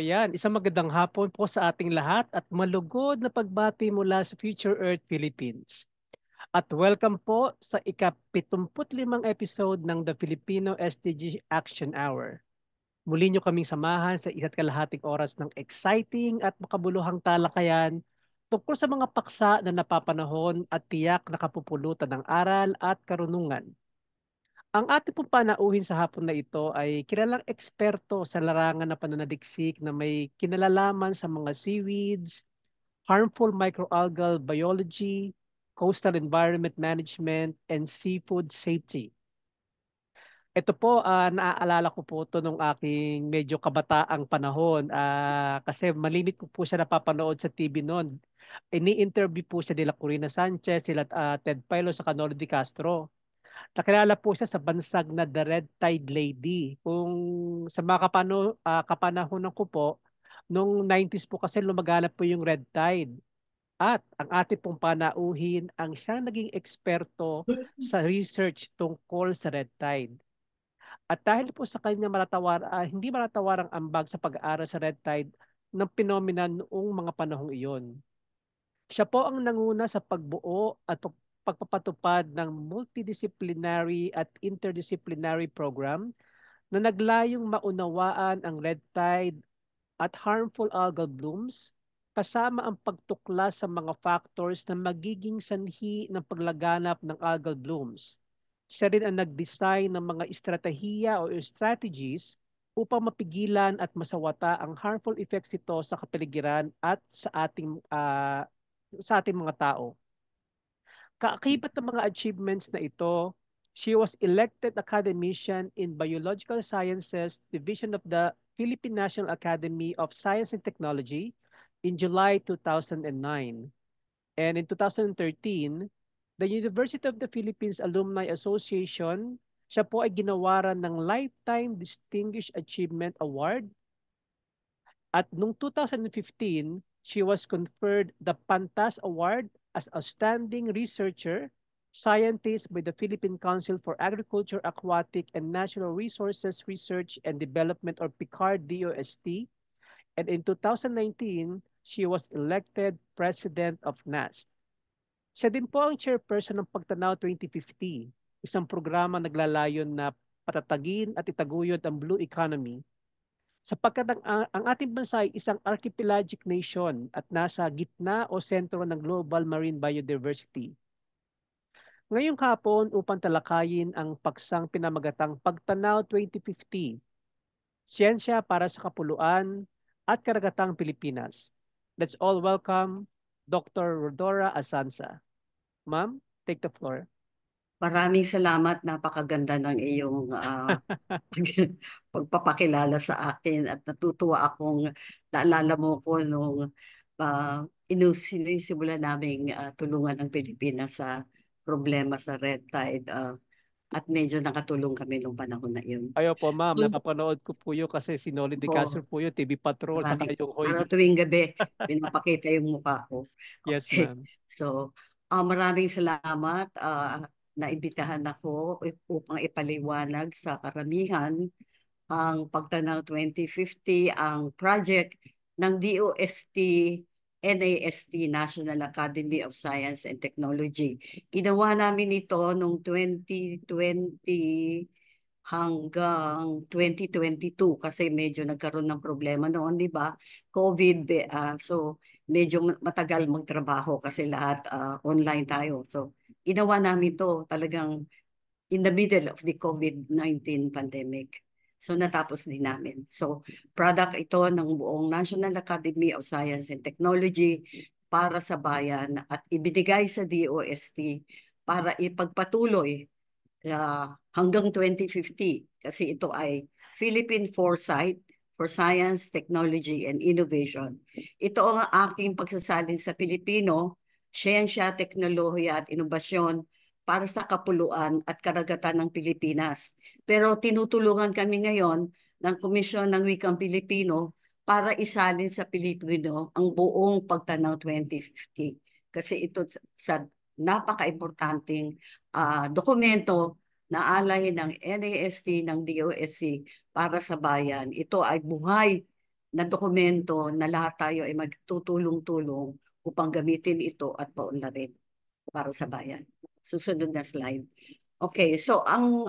ayan. Isang magandang hapon po sa ating lahat at malugod na pagbati mula sa Future Earth Philippines. At welcome po sa ika-75 episode ng The Filipino SDG Action Hour. Muli nyo kaming samahan sa isa't kalahating oras ng exciting at makabuluhang talakayan tungkol sa mga paksa na napapanahon at tiyak na kapupulutan ng aral at karunungan. Ang ating pong panauhin sa hapon na ito ay kilalang eksperto sa larangan ng pananaliksik na may kinalalaman sa mga seaweeds, harmful microalgal biology, coastal environment management, and seafood safety. Ito po, naaalala ko po ito nung aking medyo kabataang panahon kasi malimit ko po siya napapanood sa TV noon. Ini-interview po siya nila Corina Sanchez, sila Ted Pailo sa Canolo de Castro. Nakilala po siya sa bansag na The Red Tide Lady. Kung sa mga kapanahonan ko po, nung 90s po kasi lumaganap po yung Red Tide. At ang ating pong panauhin ang siyang naging eksperto sa research tungkol sa Red Tide. At dahil po sa kanya hindi malatawarang ambag sa pag-aaral sa Red Tide ng phenomena noong mga panahong iyon. Siya po ang nanguna sa pagbuo at pagpapatupad ng multidisciplinary at interdisciplinary program na naglayong maunawaan ang red tide at harmful algal blooms kasama ang pagtuklas sa mga factors na magiging sanhi ng paglaganap ng algal blooms. Siya rin ang nag-design ng mga estratehiya o strategies upang mapigilan at masawata ang harmful effects nito sa kapaligiran at sa ating mga tao. Kaakibat ng mga achievements na ito, she was elected academician in Biological Sciences Division of the Philippine National Academy of Science and Technology in July 2009. And in 2013, the University of the Philippines Alumni Association, siya po ay ginawaran ng Lifetime Distinguished Achievement Award. At noong 2015, she was conferred the Pantas Award as Outstanding Researcher, Scientist by the Philippine Council for Agriculture, Aquatic, and Natural Resources Research and Development or PICARD DOST. And in 2019, she was elected President of NAST. Siya din po ang chairperson ng Pagtanaw 2050, isang programa naglalayon na patatagin at itaguyod ang blue economy sapagkat ang ating bansa ay isang archipelagic nation at nasa gitna o sentro ng global marine biodiversity. Ngayong hapon upang talakayin ang paksang pinamagatang Pagtanaw 2050, Siyensya para sa Kapuluan at Karagatang Pilipinas. Let's all welcome Dr. Rodora Asanza. Ma'am, take the floor. Maraming salamat. Napakaganda ng iyong pagpapakilala sa akin at natutuwa akong naalala mo ko nung sinusimula naming tulungan ng Pilipinas sa problema sa Red Tide at medyo nakatulong kami nung panahon na yun. Ayo po ma'am, So, napapanood ko po yun kasi si Noli de Castro po yun, TV Patrol, saka yung Hoy. araw tuwing gabi, pinapakita yung mukha ko. Yes Okay. ma'am. So, maraming salamat. Naimbitahan ako upang ipaliwanag sa karamihan ang Pagtanaw 2050, ang project ng DOST, NAST, National Academy of Science and Technology. Ginawa namin ito noong 2020 hanggang 2022 kasi medyo nagkaroon ng problema noon, di ba? COVID, so medyo matagal magtrabaho kasi lahat online tayo. So, ginawa namin to talagang in the middle of the COVID-19 pandemic. So natapos din namin. So product ito ng buong National Academy of Science and Technology para sa bayan at ibinigay sa DOST para ipagpatuloy hanggang 2050 kasi ito ay Philippine Foresight for Science, Technology, and Innovation. Ito ang aking pagsasalin sa Pilipino, siyensya, teknolohiya at inobasyon para sa kapuluan at karagatan ng Pilipinas. Pero tinutulungan kami ngayon ng Komisyon ng Wikang Pilipino para isalin sa Pilipino ang buong Pagtanaw 2050. Kasi ito sa napaka-importanting dokumento na alay ng NAST ng DOST para sa bayan. Ito ay buhay na dokumento na lahat tayo ay magtutulong-tulong upang gamitin ito at paunlarin para sa bayan. Susunod na slide. Okay, so ang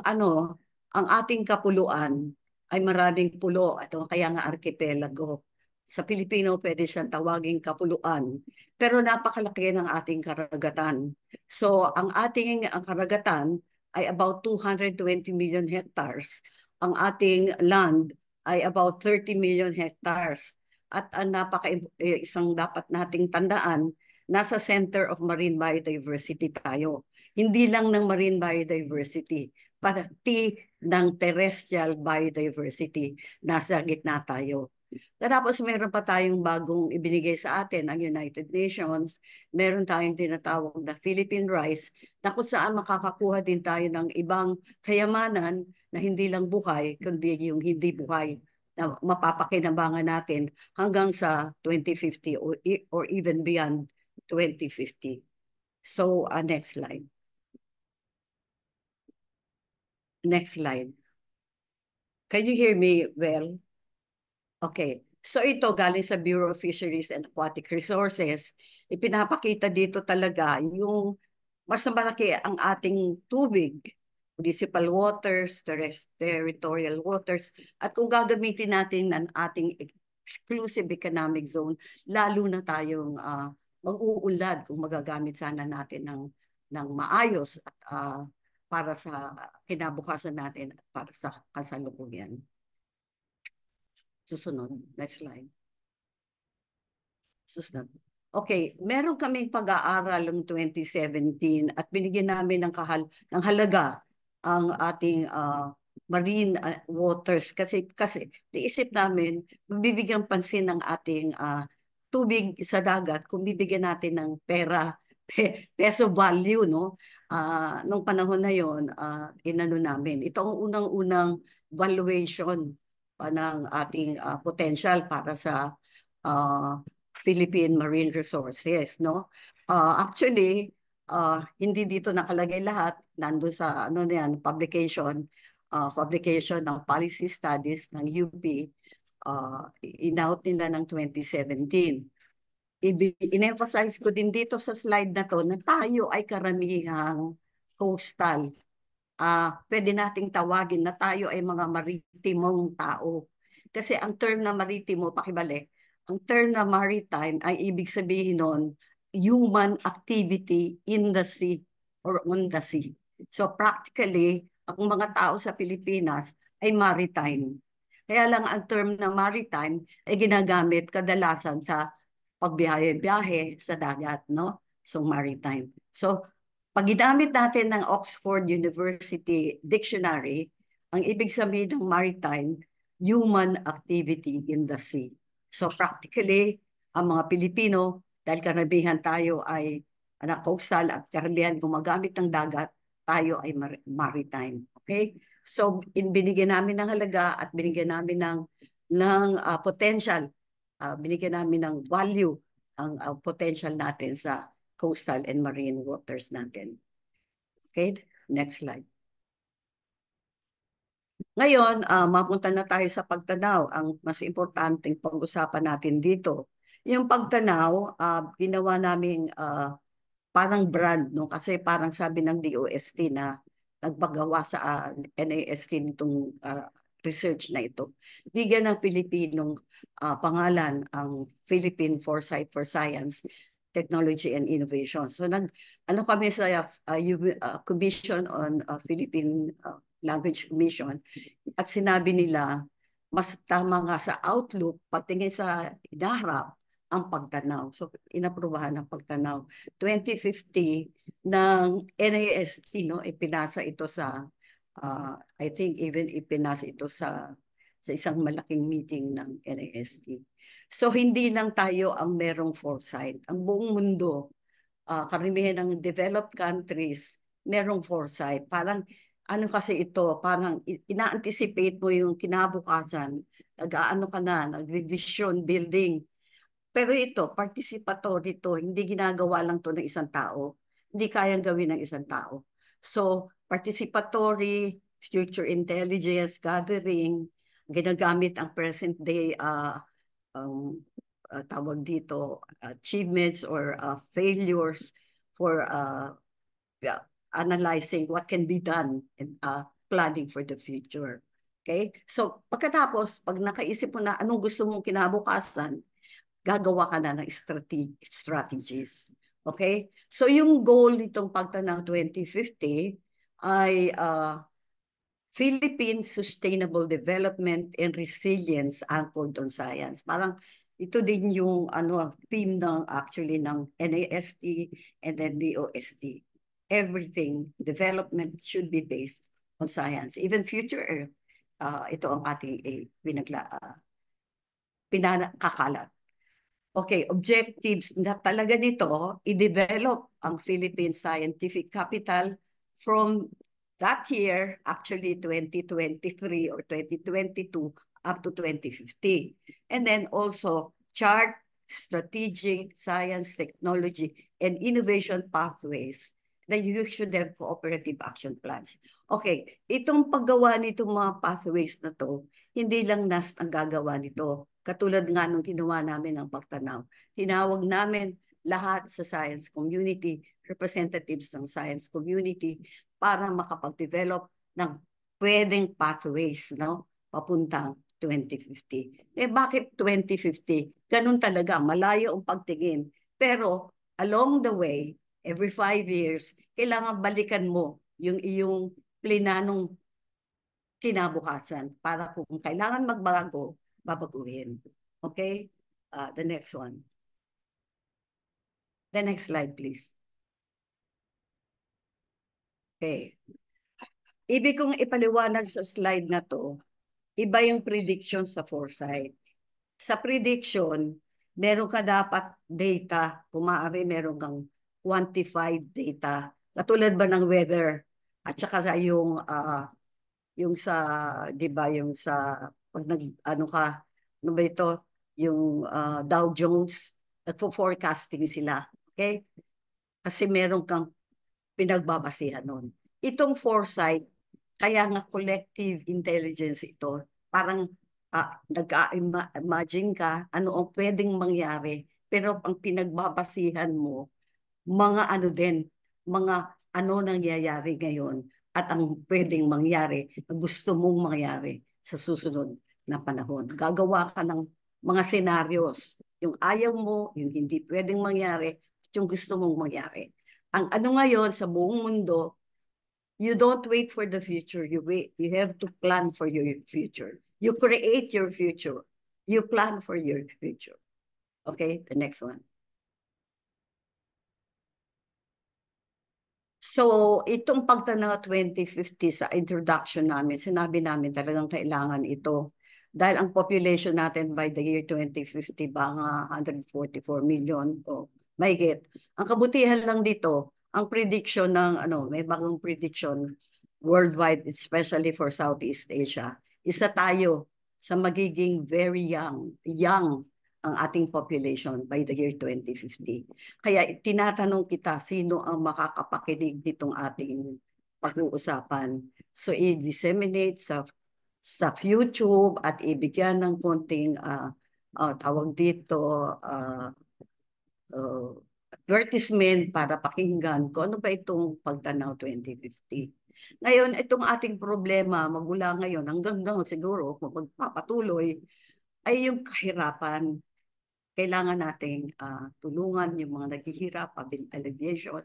ating kapuluan ay maraming pulo, kaya nga archipelago. Sa Pilipino, pwede siyang tawaging kapuluan, pero napakalaki ng ating karagatan. So, ang karagatan ay about 220 million hectares. Ang ating land ay about 30 million hectares. At ang isang dapat nating tandaan, nasa center of marine biodiversity tayo. Hindi lang ng marine biodiversity, pati ng terrestrial biodiversity. Nasa gitna tayo. Tapos meron pa tayong bagong ibinigay sa atin, ang United Nations. Meron tayong tinatawag na Philippine Rice, na kung saan makakakuha din tayo ng ibang kayamanan na hindi lang buhay, kundi yung hindi buhay na mapapakinabangan natin hanggang sa 2050 or even beyond 2050. So, next slide. Next slide. Can you hear me well? Okay. So ito galing sa Bureau of Fisheries and Aquatic Resources. Ipinapakita dito talaga yung mas malaki ang ating tubig, municipal waters, territorial waters, at kung gagamitin natin ang ating exclusive economic zone, lalo na tayong mag-uunlad kung magagamit sana natin ng maayos at para sa kinabukasan natin at para sa kasalukuyan. Susunod, next slide. Susunod. Okay, meron kaming pag-aaral ng 2017 at binigyan namin ng halaga ang ating marine waters kasi naisip namin mabibigyan pansin ng ating tubig sa dagat kung bibigyan natin ng pera, peso value, no? Nung panahon na yon, inano namin. Ito ang unang-unang valuation ng ating potential para sa Philippine Marine Resources, no? Actually, hindi dito nakalagay lahat. Nandun sa publication ng policy studies ng UP. In-out nila ng 2017. In-emphasize ko din dito sa slide na to na tayo ay karamihang coastal. Pwede nating tawagin na tayo ay mga maritimong tao. Kasi ang term na maritimo, pakibalik, ang term na maritime ay ibig sabihin nun, human activity in the sea or on the sea. So practically, ang mga tao sa Pilipinas ay maritime. Kaya lang ang term na maritime ay ginagamit kadalasan sa pagbiyahe-biyahe sa dagat, no? So maritime. So pag ginamit natin ng Oxford University Dictionary, ang ibig sabihin ng maritime, human activity in the sea. So practically, ang mga Pilipino, dahil karamihan tayo ay coastal at karamihan gumagamit ng dagat, tayo ay maritime. Okay? So binigyan namin ng halaga at binigyan namin ng potential, binigyan namin ng value ang potential natin sa coastal and marine waters natin. Okay, next slide. Ngayon, mapunta na tayo sa pagtanaw. Ang mas importanteng pag-usapan natin dito. Yung pagtanaw, ginawa namin parang brand, no? Kasi parang sabi ng DOST na nagpagawa sa NAST nitong research na ito. Bigyan ng Pilipinong pangalan ang Philippine Foresight for Science, Technology and Innovation. So kami sa Commission on Philippine Language Commission at sinabi nila mas tama nga sa outlook patingin sa hinaharap ang pagtanaw. So inaprubahan ang pagtanaw. 2050 ng NAST, no, ipinasa ito sa I think even ipinasa ito sa isang malaking meeting ng NAST. So hindi lang tayo ang merong foresight. Ang buong mundo, karamihan ng developed countries, merong foresight. Parang kasi ito, parang ina-anticipate mo yung kinabukasan. Nag-aano ka na, nag-vision building. Pero ito, participatory ito. Hindi ginagawa lang to ng isang tao. Hindi kayang gawin ng isang tao. So, participatory, future intelligence gathering, ginagamit ang present day tawag dito, achievements or failures for yeah, analyzing what can be done and planning for the future. Okay? So, pagkatapos, pag nakaisip mo na anong gusto mong kinabukasan, gagawa ka na ng strategies. Okay? So, yung goal nitong Pagtanaw 2050 ay Philippine Sustainable Development and Resilience anchored on science. Parang ito din yung theme ng actually ng NAST and then DOST. Everything, development should be based on science. Even future, ito ang ating pinakakalat. Okay, objectives na talaga nito, i-develop ang Philippine Scientific Capital from that year, actually 2023 or 2022, up to 2050. And then also chart strategic science, technology, and innovation pathways that you should have cooperative action plans. Okay, itong paggawa nitong mga pathways na to, hindi lang NAST ang gagawa nito. Katulad nga nung ginawa namin ng Pagtanaw. Tinawag namin lahat sa science community, representatives ng science community, para makapag-develop ng pwedeng pathways, no? Papuntang 2050. Bakit 2050? Ganun talaga, malayo ang pagtingin. Pero along the way, every 5 years, kailangan balikan mo yung iyong plinanong kinabukasan para kung kailangan magbago, babaguhin. Okay? The next one. The next slide, please. Okay. Ibig kong ipaliwanag sa slide na to, iba yung prediction sa foresight. Sa prediction, meron ka dapat data, kung maaari meron kang quantified data. Katulad ba ng weather? At saka sa yung sa, di ba, yung sa, pag ano ba ito, yung Dow Jones, nagfo-forecasting sila. Okay? Kasi meron kang pinagbabasihan nun. Itong foresight, kaya nga collective intelligence ito, parang nag-imagine ka ano ang pwedeng mangyari, pero ang pinagbabasihan mo, mga ano din, mga ano nangyayari ngayon at ang pwedeng mangyari na gusto mong mangyari sa susunod na panahon. Gagawa ka ng mga scenarios, yung ayaw mo, yung hindi pwedeng mangyari, at yung gusto mong mangyari. Ang ano ngayon sa buong mundo, you don't wait for the future, you have to plan for your future. You create your future. You plan for your future. Okay, the next one. So, itong Pagtanaw 2050 sa introduction namin, sinabi namin talagang kailangan ito. Dahil ang population natin by the year 2050, baka 144 million o mahigit. Ang kabutihan lang dito, ang prediction ng, may bagong prediction worldwide, especially for Southeast Asia. Isa tayo sa magiging very young ang ating population by the year 2050. Kaya tinatanong kita, sino ang makakapakinig nitong ating pag-uusapan? So i-disseminate sa YouTube at ibigyan ng konting tawag dito advertisement para pakinggan kung ano ba itong Pagtanaw 2050. Ngayon, itong ating problema magmula ngayon hanggang siguro kung magpapatuloy ay yung kahirapan. Kailangan nating tulungan yung mga naghihirap, alleviation.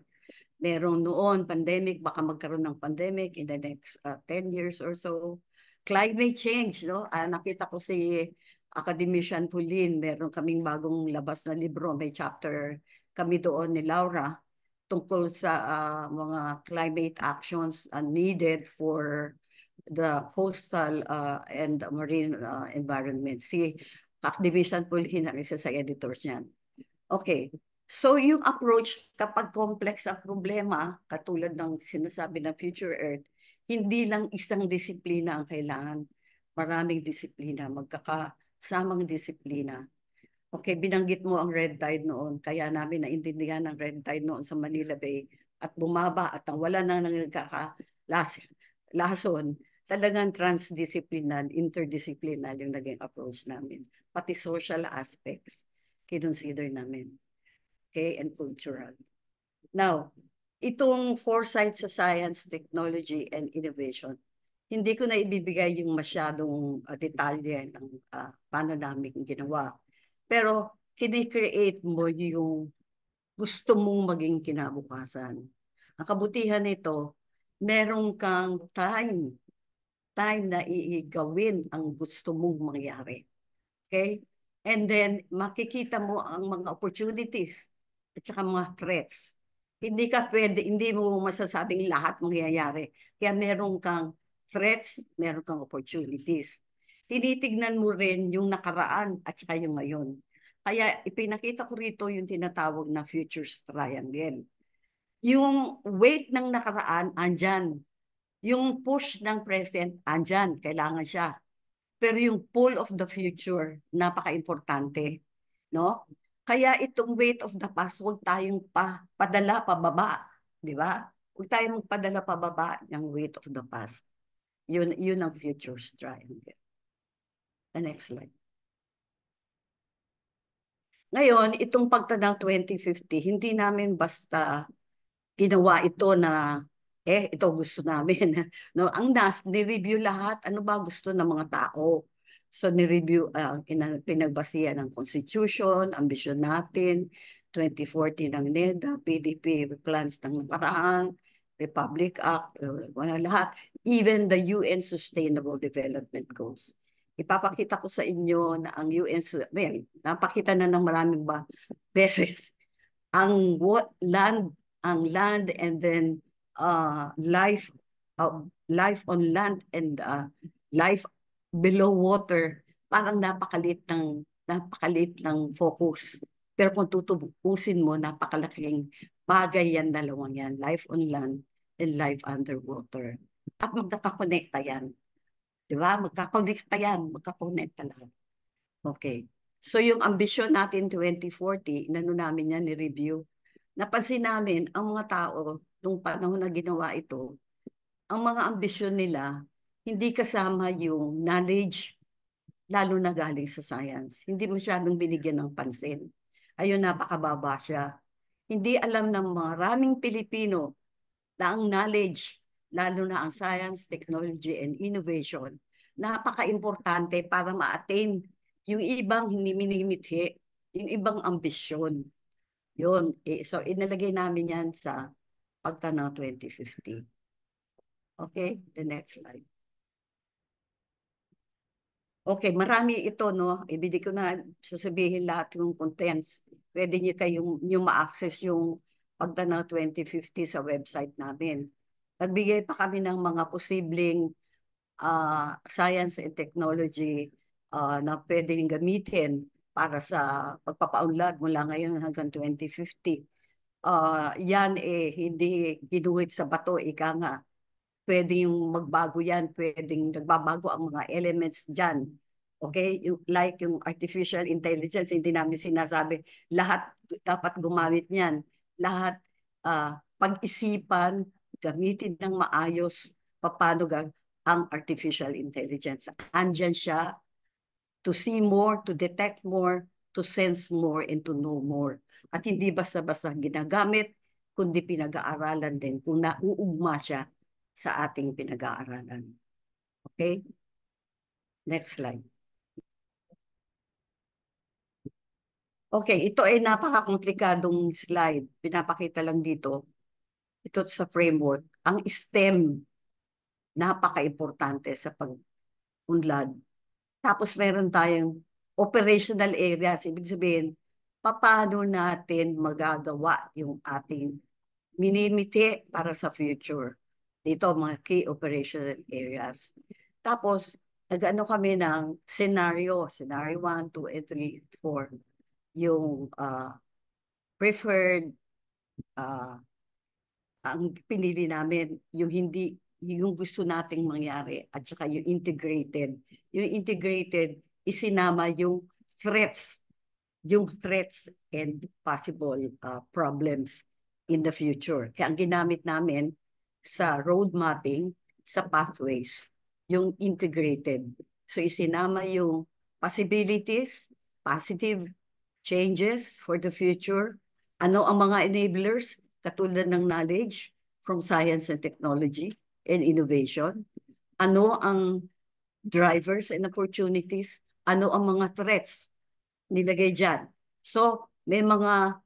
Merong noon, pandemic, baka magkaroon ng pandemic in the next 10 years or so. Climate change, no? Nakita ko si Academician Pauline, meron kaming bagong labas na libro, may chapter kami doon ni Laura tungkol sa mga climate actions needed for the coastal and marine environment. Si Academician Pauline ang isa sa editors niyan. Okay. So yung approach kapag complex ang problema, katulad ng sinasabi ng Future Earth, hindi lang isang disiplina ang kailangan. Maraming disiplina, magkakasamang disiplina. Okay, binanggit mo ang red tide noon, kaya namin naintindihan ang red tide noon sa Manila Bay at bumaba at wala na nagkakalason talagang transdisciplinary, interdisciplinary yung naging approach namin. Pati social aspects, kinonsider namin. Okay, and cultural. Now, itong foresight sa science, technology, and innovation, hindi ko na ibibigay yung masyadong detalye ng paano namin ginawa. Pero kini-create mo yung gusto mong maging kinabukasan. Ang kabutihan nito, meron kang time na igawin ang gusto mong mangyari. Okay? And then, makikita mo ang mga opportunities at saka mga threats. Hindi mo masasabing lahat mangyayari. Kaya meron kang threats, meron kang opportunities. Tinitignan mo rin yung nakaraan at saka yung ngayon. Kaya ipinakita ko rito yung tinatawag na futures triangle. Yung weight ng nakaraan, andyan. Yung push ng present, andyan. Kailangan siya. Pero yung pull of the future, napaka-importante. No? Kaya itong weight of the past, huwag tayong padala pababa. Di ba? Huwag tayong magpadala pababa ng weight of the past. Yun ang futures triangle. The next slide. Ngayon, itong pagtanaw 2050, hindi namin basta ginawa ito na ito gusto namin. No, ang ni-review lahat, ano ba gusto ng mga tao. So ni-review pinagbasihan ng Constitution, ambisyon natin, 2040 ng NEDA, PDP plans ng nakaraan, Republic Act, wala lahat, even the UN Sustainable Development Goals. Ipapakita ko sa inyo na ang UN, napakita na ng maraming beses, ang land and then life on land and life below water, parang napakalit ng focus. Pero kung tutubusin mo, napakalaking bagay yan, dalawang yan, life on land and life underwater. At magkakakonekta yan. Di ba? Magkakakonekta lang. Okay. So yung ambisyon natin 2040, inano namin yan, ni-review. Napansin namin, ang mga tao, nung panahon na ginawa ito, ang mga ambisyon nila, hindi kasama yung knowledge, lalo na galing sa science. Hindi masyadong binigyan ng pansin. Ayun, napakababa siya. Hindi alam ng maraming Pilipino na ang knowledge, lalo na ang science, technology, and innovation, napaka-importante para ma-attain yung ibang hindi minimithi, yung ibang ambisyon. Yun. So, inalagay namin yan sa pagtanaw 2050. Okay, the next slide. Okay, marami ito, no? Ibig ko na sasabihin lahat yung contents. Pwede niyo yung ma-access yung pagtanaw 2050 sa website namin. Nagbigay pa kami ng mga posibleng science and technology na pwedeng gamitin para sa pagpapaunlad mula ngayon hanggang 2050. Yan hindi ginuhit sa bato, ika nga. Pwedeng magbago yan, pwedeng nagbabago ang mga elements dyan. Okay? Like yung artificial intelligence, hindi namin sinasabi, lahat dapat gumamit niyan. Lahat pag-isipan, gamitin ng maayos, paano ang artificial intelligence. Andyan siya to see more, to detect more, to sense more, and to know more. At hindi basta-basta ginagamit, kundi pinag-aaralan din kung nauugma siya sa ating pinag-aaralan. Okay? Next slide. Okay, ito ay napaka-komplikadong slide. Pinapakita lang dito. Ito sa framework. Ang STEM, napaka-importante sa pag-unlad. Tapos meron tayong operational areas. Ibig sabihin, paano natin magagawa yung ating minimiti para sa future. Dito, mga key operational areas. Tapos, nag-ano kami ng scenario 1, 2, and 3, 4. Yung preferred, ang pinili namin, yung gusto nating mangyari, at saka yung integrated. Yung integrated, isinama threats, yung threats and possible problems in the future. Kaya ang ginamit namin sa road mapping, sa pathways. yung integrated. So isinama yung possibilities, positive changes for the future. Ano ang mga enablers? Katulad ng knowledge from science and technology and innovation. Ano ang drivers and opportunities? Ano ang mga threats nilagay dyan? So, may mga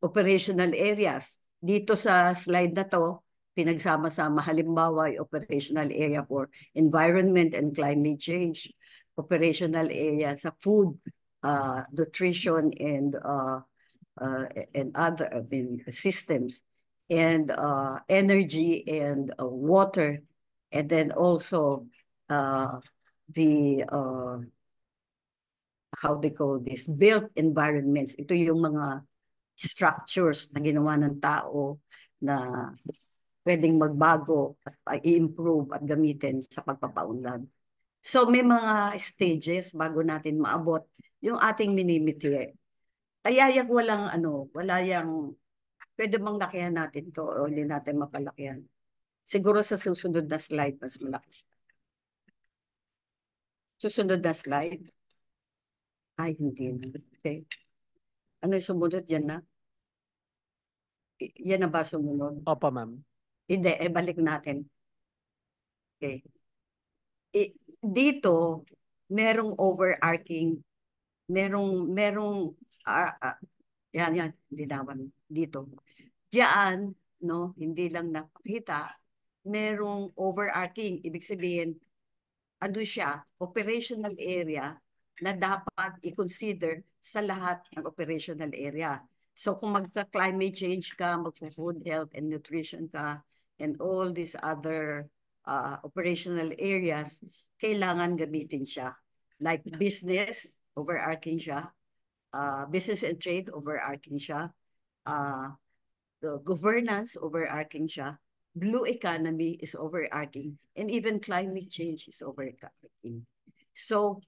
operational areas. Dito sa slide na to, pinagsama-sama halimbawa yung operational area for environment and climate change, operational area sa food, nutrition and other systems, and energy and water, and then also the how they call this, built environments. Ito yung mga structures na ginawa ng tao na pwedeng magbago at i-improve at gamitin sa pagpapaunlad. So may mga stages bago natin maabot yung ating minimiti. Kaya yung wala yung, pwede bang lakihan natin to o hindi natin mapalakihan? Siguro sa susunod na slide, mas malaki. Susunod na slide. Ay, hindi na. Okay. Ano yung sumunod? Yan na? Yan na ba sumunod? Opo, ma'am. Hindi, balik natin. Okay. Dito, merong overarching, merong, yan, linawan dito. Diyan, no, hindi lang napakita, merong overarching, ibig sabihin, ano siya, operational area na dapat i-consider sa lahat ng operational area. So kung magka-climate change ka, magpo-food health and nutrition ka, and all these other operational areas, kailangan gamitin siya. Like business, overarching siya. Business and trade, overarching siya. The governance, overarching siya. Blue economy is overarching. And even climate change is overarching. So,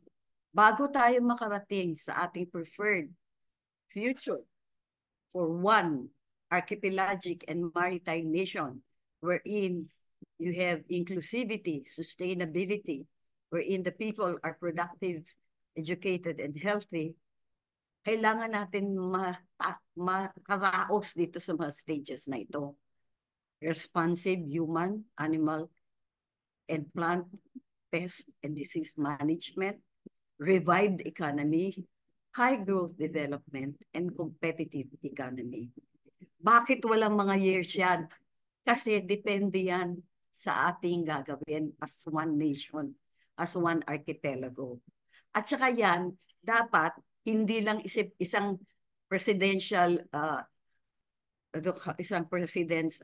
bago tayo makarating sa ating preferred future for one archipelagic and maritime nation, wherein you have inclusivity, sustainability, wherein the people are productive, educated, and healthy, kailangan natin makaraos dito sa mga stages na ito. Responsive human, animal, and plant pest and disease management, revived economy, high growth development, and competitive economy. Bakit walang mga years yan? Kasi depende yan sa ating gagawin as one nation, as one archipelago. At saka yan, dapat hindi lang isang presidential, isang president's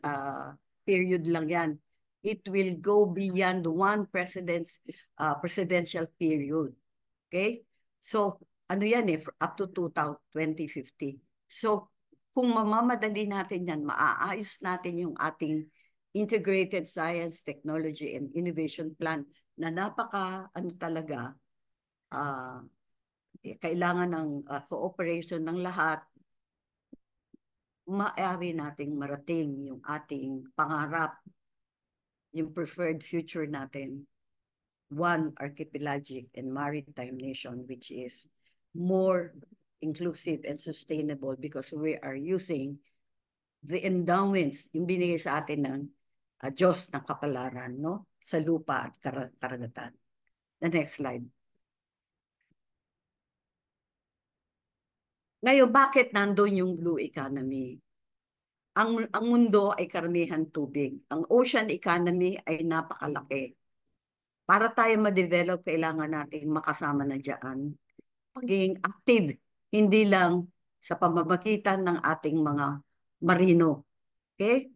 period lang yan. It will go beyond one presidential period. Okay? So, ano yan up to 2050. So, kung mamamadali natin yan, maaayos natin yung ating integrated science, technology, and innovation plan na talaga, kailangan ng cooperation ng lahat, maaari nating marating yung ating pangarap, yung preferred future natin, one archipelagic and maritime nation, which is more inclusive and sustainable because we are using the endowments, yung binigay sa atin ng Diyos ng kapalaran, no? Sa lupa at karagatan. The next slide. Ngayon, bakit nandun yung blue economy? Ang mundo ay karamihan tubig. Ang ocean economy ay napakalaki. Para tayo ma-develop, kailangan natin makasama na dyan. Pagiging active, hindi lang sa pamamagitan ng ating mga marino. Okay?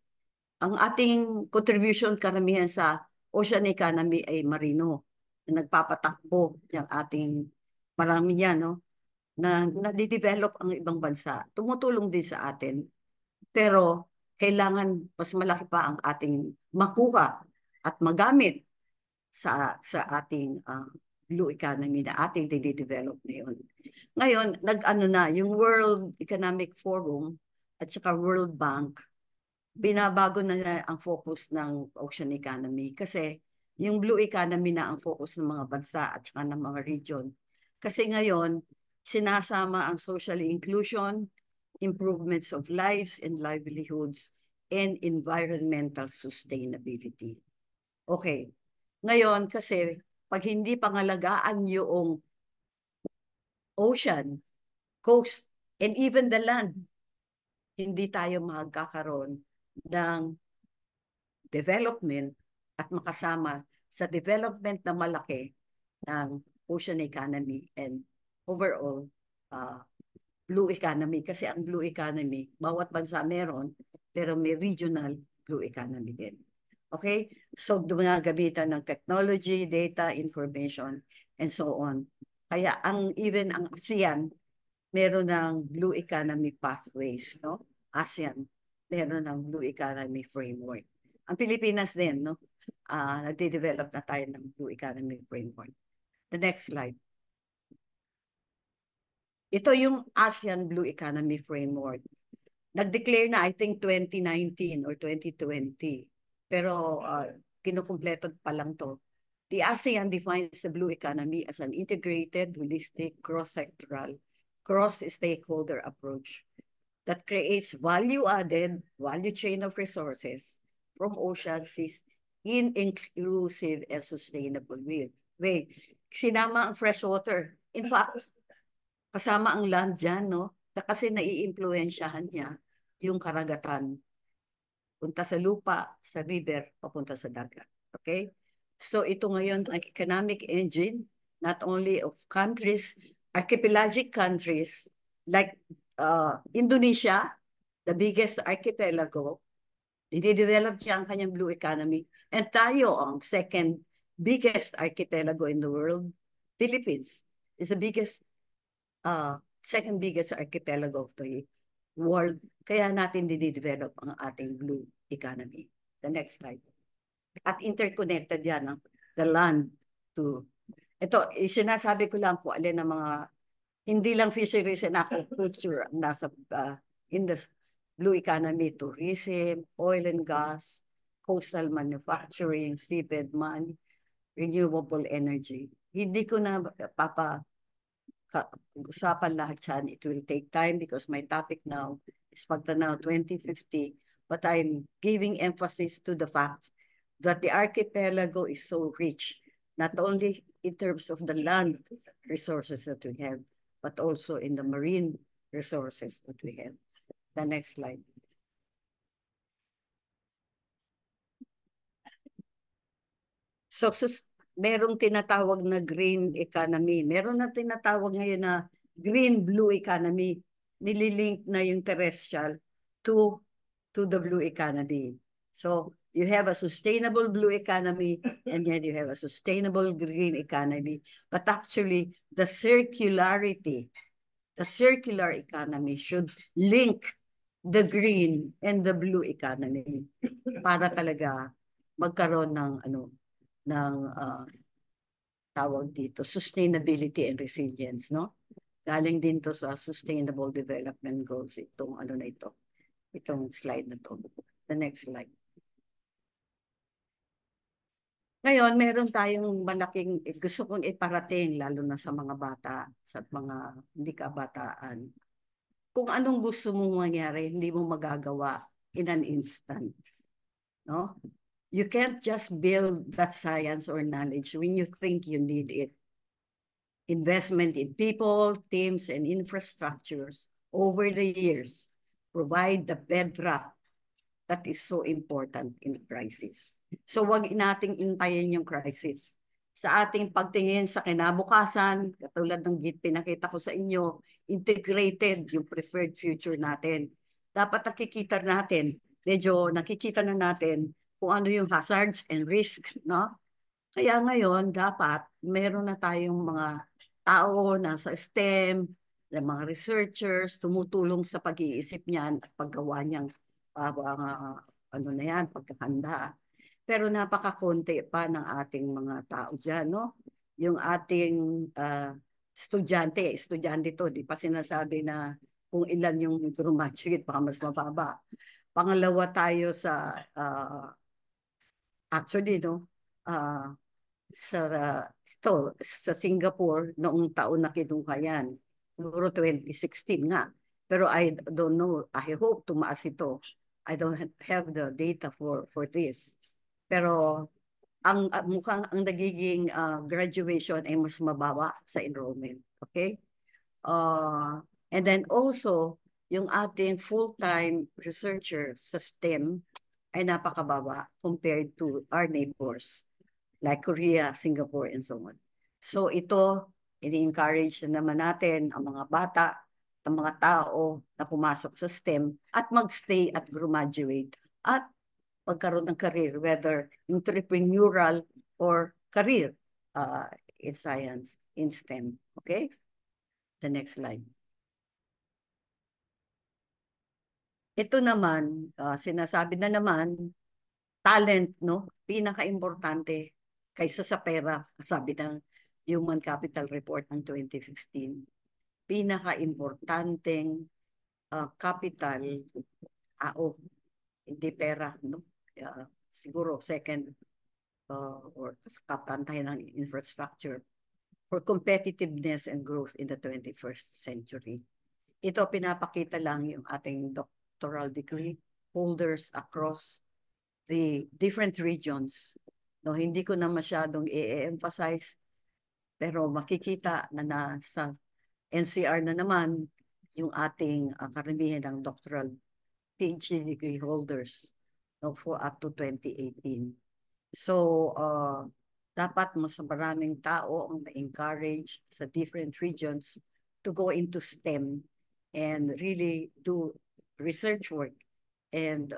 Ang ating contribution karamihan sa ocean economy ay marino na nagpapatakbo ng ating marami yan, no? Na nadidevelop ang ibang bansa. Tumutulong din sa atin. Pero kailangan mas malaki pa ang ating makuha at magamit sa ating blue economy na ating didevelop ngayon. Ngayon, yung World Economic Forum at saka World Bank, binabago na ang focus ng ocean economy kasi Yung blue economy na ang focus ng mga bansa at saka ng mga region. Kasi ngayon, sinasama ang social inclusion, improvements of lives and livelihoods, and environmental sustainability. Okay. Ngayon, kasi pag hindi pangalagaan yung ocean, coast, and even the land, hindi tayo magkakaroon ng development at makasama sa development na malaki ng ocean economy and overall uh, blue economy. Kasi ang blue economy, bawat bansa meron, pero may regional blue economy din. Okay? So, gamitan ng technology, data, information, and so on. Kaya even ang ASEAN, meron ng blue economy pathways, no? ASEAN, meron ng blue economy framework. Ang Pilipinas din, no? Nagde-develop na tayo ng blue economy framework. The next slide. Ito yung ASEAN Blue Economy Framework. Nag-declare na, I think, 2019 or 2020. Pero kinukumpleto pa lang to. The ASEAN defines the blue economy as an integrated, holistic, cross-sectoral, cross-stakeholder approach that creates value-added, value chain of resources from oceans in inclusive and sustainable way. Sinama ang freshwater. In fact, kasama ang land dyan, no? Kasi naiimpluwensyahan niya yung karagatan. Punta sa lupa, sa river, papunta sa dagat. Okay? So ito ngayon ang economic engine, not only of countries, archipelagic countries, like Indonesia, the biggest archipelago, dinidevelop niya ang kanyang blue economy. And tayo, ang second biggest archipelago in the world, Philippines, is the biggest second biggest archipelago of the world. Kaya natin dinidevelop ang ating blue economy. The next slide. At interconnected yan, the land to... Ito, sinasabi ko lang po alin ang mga, hindi lang fisheries and aquaculture ang nasa in the blue economy, tourism, oil and gas, coastal manufacturing, seabed mine, renewable energy. Hindi ko na usapan lahat yan. It will take time because my topic now is Pagtanaw 2050, but I'm giving emphasis to the fact that the archipelago is so rich, not only in terms of the land resources that we have, but also in the marine resources that we have. The next slide. So, merong tinatawag na green economy. Meron na tinatawag ngayon na green-blue economy. Nililink na yung terrestrial to the blue economy. So, you have a sustainable blue economy and then you have a sustainable green economy. But actually, the circular economy should link the green and the blue economy para talaga magkaroon ng tawag dito, sustainability and resilience, no? Galing din to sa Sustainable Development Goals, itong na ito. Itong slide na to. The next slide. Ngayon, meron tayong malaking, gusto kong iparating, lalo na sa mga bata, sa mga hindi kabataan. Kung anong gusto mong mangyari, hindi mo magagawa in an instant. No? You can't just build that science or knowledge when you think you need it. Investment in people, teams, and infrastructures over the years provide the bedrock that is so important in a crisis. So wag nating intayin yung crisis. Sa ating pagtingin sa kinabukasan, katulad ng pinakita ko sa inyo, integrated yung preferred future natin. Dapat nakikita na natin kung ano yung hazards and risk, no? Kaya ngayon, dapat meron na tayong mga tao na sa STEM, na mga researchers, tumutulong sa pag-iisip niyan at paggawa niyang pagkahanda. Pero napakakonti pa ng ating mga tao dyan, no? Yung ating estudyante to, di pa sinasabi na kung ilan yung graduate, baka mas mababa. Pangalawa tayo sa actually, no? uh, sa Singapore noong taon na kinuha yan. Siguro 2016 nga. Pero I don't know. I hope tumaas ito. I don't have the data for this. Pero mukhang ang nagiging graduation ay mas mababa sa enrollment. Okay? And then also, yung ating full-time researcher sa STEM ay napakababa compared to our neighbors like Korea, Singapore, and so on. So ito, ini-encourage na naman natin ang mga bata, ang mga tao na pumasok sa STEM at magstay at graduate at magkaroon ng career, whether entrepreneurial or career in science, in STEM. Okay? The next slide. Ito naman, sinasabi na naman, talent, no? Pinaka-importante kaysa sa pera, sabi ng Human Capital Report ng 2015. Pinaka-importanteng capital, hindi pera, no? Siguro second or kapantay ng infrastructure for competitiveness and growth in the 21st century. Ito pinapakita lang yung ating doctoral degree holders across the different regions. No, hindi ko na masyadong i-emphasize, pero makikita na nasa NCR na naman yung ating karamihan ng doctoral PhD degree holders, no, for up to 2018. So, dapat mas maraming tao ang na-encourage sa different regions to go into STEM and really do research work and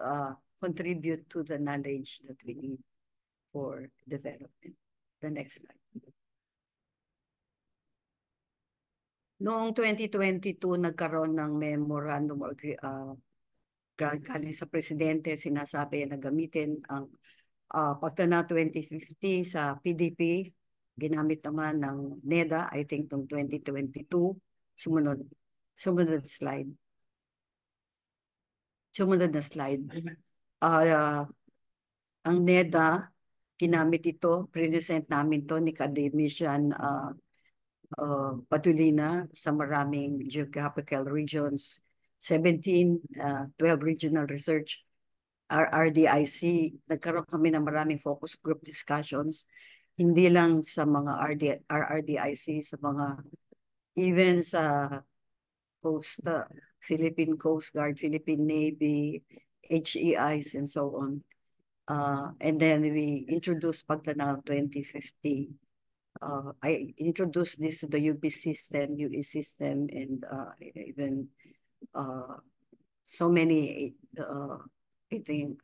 contribute to the knowledge that we need for development. The next slide. Noong 2022, nagkaroon ng memorandum galing sa presidente, sinasabi na gamitin ang pagtana 2050 sa PDP, ginamit naman ng NEDA, I think noong 2022. Sumunod slide. Sumunod na slide. Ang NEDA, ginamit ito, present namin to ni Academician Patulina sa maraming geographical regions, 17, 12 regional research, RRDIC. Nagkaroon kami ng maraming focus group discussions, hindi lang sa mga RRDIC, sa mga, even sa Coast, Philippine Coast Guard, Philippine Navy, HEIs, and so on. And then we introduced Pagtanaw 2050. I introduced this to the UP system, UE system, and even so many, I think,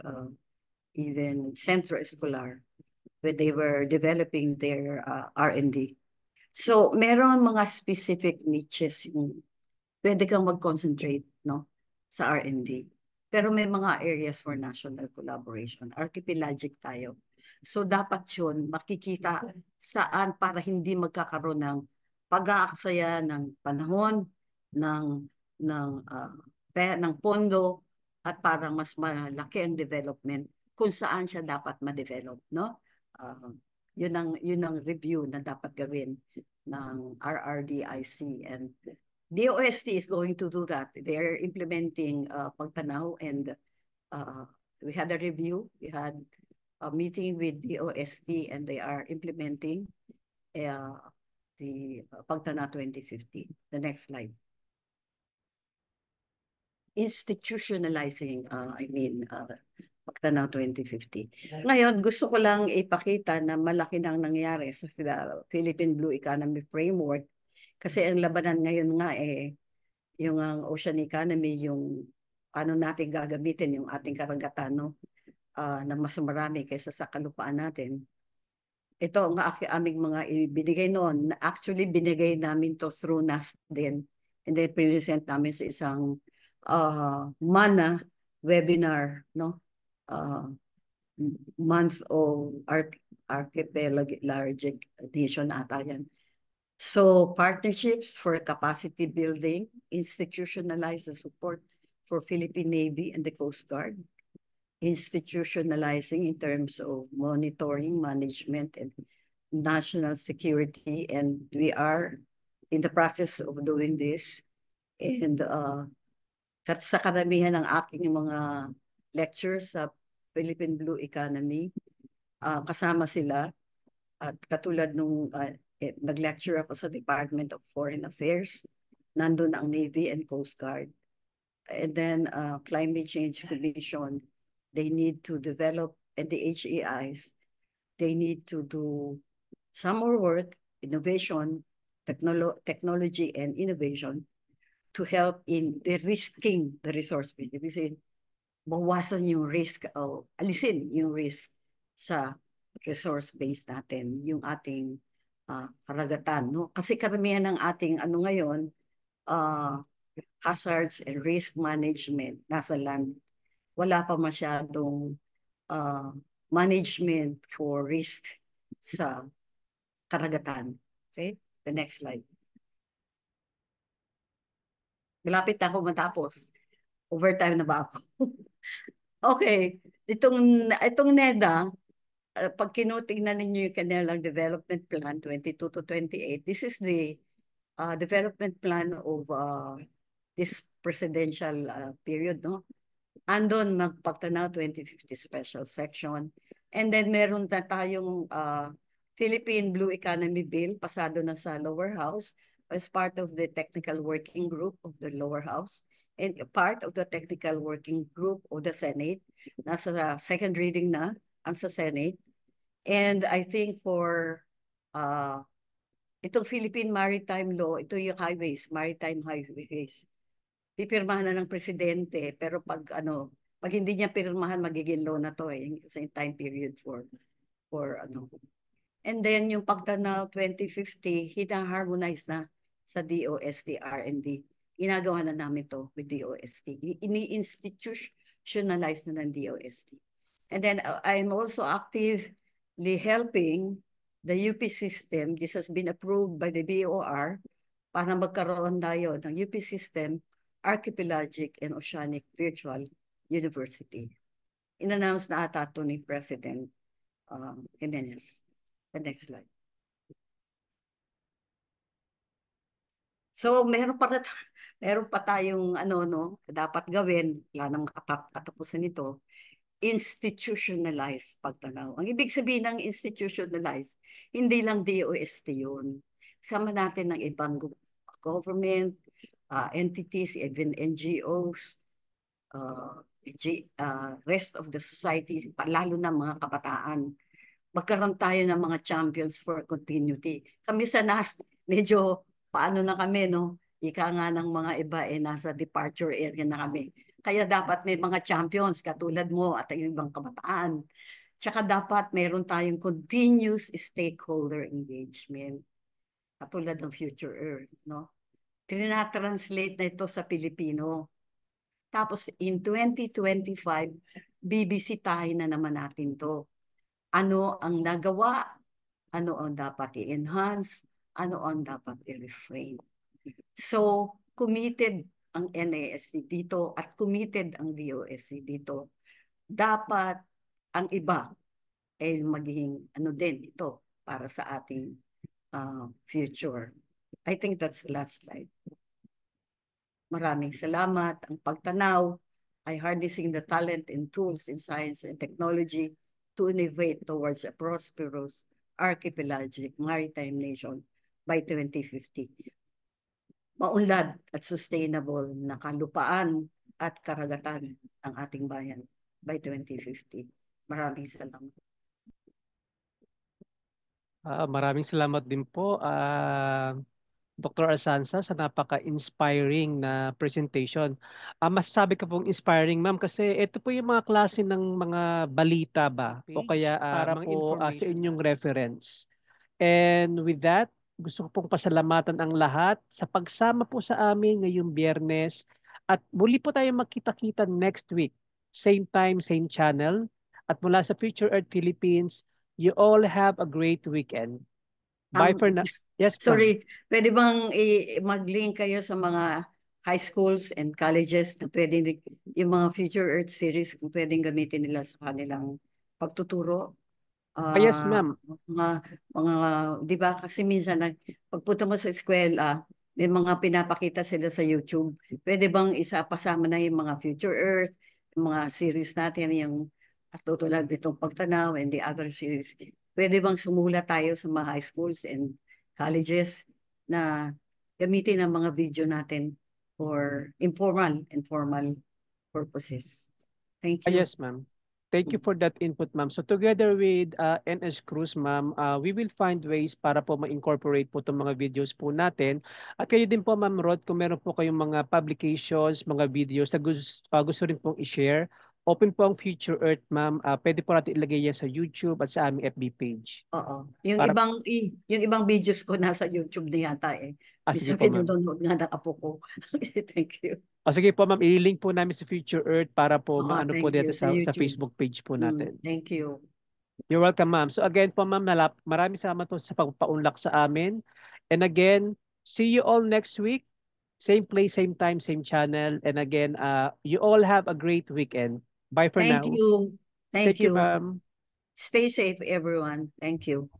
even Centro Escolar, when they were developing their R&D. So, meron mga specific niches yung pwede kang mag-concentrate, no, sa R&D. Pero may mga areas for national collaboration. Archipelagic tayo. So, dapat yun, makikita saan para hindi magkakaroon ng pag-aaksaya ng panahon, ng pondo, at parang mas malaki ang development kung saan siya dapat ma-develop, no? Yun ang review na dapat gawin ng RRDIC, and DOST is going to do that. They're implementing Pagtanaw, and we had a review. We had a meeting with DOST, and they are implementing the Pagtanaw 2050. The next slide. Institutionalizing, Pagtanaw 2050. Ngayon, gusto ko lang ipakita na malaki nang nangyari sa Philippine Blue Economy Framework, kasi ang labanan ngayon nga yung ang ocean economy, yung paano natin gagamitin yung ating karagatan, no? Na mas marami kaysa sa kalupaan natin. Ito ang aming mga ibinigay noon. Actually, binigay namin to through NAS din. And then, present namin sa isang MANA webinar, no? Month of Archipelagic Nation ata yan. So, partnerships for capacity building, institutionalize the support for Philippine Navy and the Coast Guard. institutionalizing in terms of monitoring, management, and national security. And we are in the process of doing this. And sa karamihan ng aking mga lectures sa Philippine Blue Economy, kasama sila. At katulad nung nag-lecture ako sa Department of Foreign Affairs, nandun ang Navy and Coast Guard. And then Climate Change Commission, they need to develop, and the HEIs, they need to do some more work, innovation, technology and innovation to help in de-risking the resource base. Ibig sabihin, bawasan yung risk o alisin yung risk sa resource base natin, yung ating karagatan. No? Kasi karamihan ng ating ngayon, hazards and risk management nasa land. Wala pa masyadong management for risk sa karagatan. Okay? The next slide. Malapit na ako matapos. Overtime na ba ako? Okay. Itong NEDA, pag kinutingnan ninyo yung kanilang development plan 22 to 28, this is the development plan of this presidential period, no? Andon magpagtanaw 2050 special section. And then meron na tayong Philippine Blue Economy Bill, pasado na sa lower house as part of the technical working group of the lower house and part of the technical working group of the Senate. Nasa second reading na ang sa Senate. And I think for itong Philippine Maritime Law, ito yung highways, maritime highways. Pipirmahan na ng presidente, pero pag hindi niya pirmahan, magiging law na to same time period for And then yung pagtanaw 2050, hina-harmonize na sa DOST R&D. Ginagawa na namin to with DOST. Ini-institutionalize na ng DOST. And then I'm also actively helping the UP system. This has been approved by the BOR para magkaroon tayo ng UP system, Archipelagic and Oceanic Virtual University. In-announce na ata ito ni President Jimenez. The next slide. So, meron pa tayong dapat gawin, wala namang katapusan nito, institutionalized pagtanaw. Ang ibig sabihin ng institutionalized, hindi lang DOST yun. Sama natin ng ibang government, entities, even NGOs, rest of the society, lalo na mga kabataan. Magkaroon tayo ng mga champions for continuity. Kami sa NAS, medyo paano na kami, no? Ika nga ng mga iba, nasa departure area na kami. Kaya dapat may mga champions katulad mo at ang ibang kabataan. Tsaka dapat meron tayong continuous stakeholder engagement. Katulad ng Future Earth, no? Tinatranslate na ito sa Pilipino. Tapos in 2025, bibisitahin na naman natin to. Ano ang nagawa, ano ang dapat i-enhance, ano ang dapat i-refrain. So, committed ang NASD dito at committed ang DOST dito. Dapat ang iba ay magiging din ito para sa ating future. I think that's the last slide. Maraming salamat. Ang pagtanaw ay harnessing the talent and tools in science and technology to innovate towards a prosperous archipelagic maritime nation by 2050. Maunlad at sustainable na kalupaan at karagatan ng ating bayan by 2050. Maraming salamat. Maraming salamat din po, Dr. Asanza, sa napaka-inspiring na presentation. Masasabi ko pong inspiring, ma'am, kasi ito po yung mga klase ng mga balita ba? O kaya para mga po sa inyong reference. And with that, gusto ko pong pasalamatan ang lahat sa pagsama po sa amin ngayong Biyernes. At muli po tayo magkita-kita next week. Same time, same channel. At mula sa Future Earth Philippines, you all have a great weekend. Bye for now. Yes, sorry, pwede bang mag-link kayo sa mga high schools and colleges na pwedeng, yung mga Future Earth series kung pwedeng gamitin nila sa kanilang pagtuturo. Yes, ma'am. Mga, di ba, kasi minsan pagpunta mo sa eskwela, may mga pinapakita sila sa YouTube. Pwede bang pasama na yung mga Future Earth, yung mga series natin, yung tulad nitong Pagtanaw and the other series. Pwede bang sumula tayo sa mga high schools and colleges na gamitin ang mga video natin for informal and formal purposes. Thank you. Yes, ma'am. Thank you for that input, ma'am. So together with NS Cruz, ma'am, we will find ways para po ma-incorporate po itong mga videos po natin. At kayo din po, ma'am Rod, kung meron po kayong mga publications, mga videos na gusto rin pong i-share, open po ang Future Earth, ma'am. Pwede po natin ilagay yan sa YouTube at sa aming FB page. Oo. Yung Para, ibang videos ko nasa YouTube na yata eh. sige po, Minsan ma'am. pinunod nga ng apo ko. Thank you. Sige po, ma'am. I-link po namin sa Future Earth para po Oo, maano po thank dito you. Sa sa YouTube. Facebook page po natin. Thank you. You're welcome, ma'am. So again po, ma'am, maraming salamat po sa pagpaunlak sa amin. And again, see you all next week. Same place, same time, same channel. And again, you all have a great weekend. Bye for now. Thank you. Thank you, you. ma'am. Stay safe, everyone. Thank you.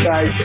Guys.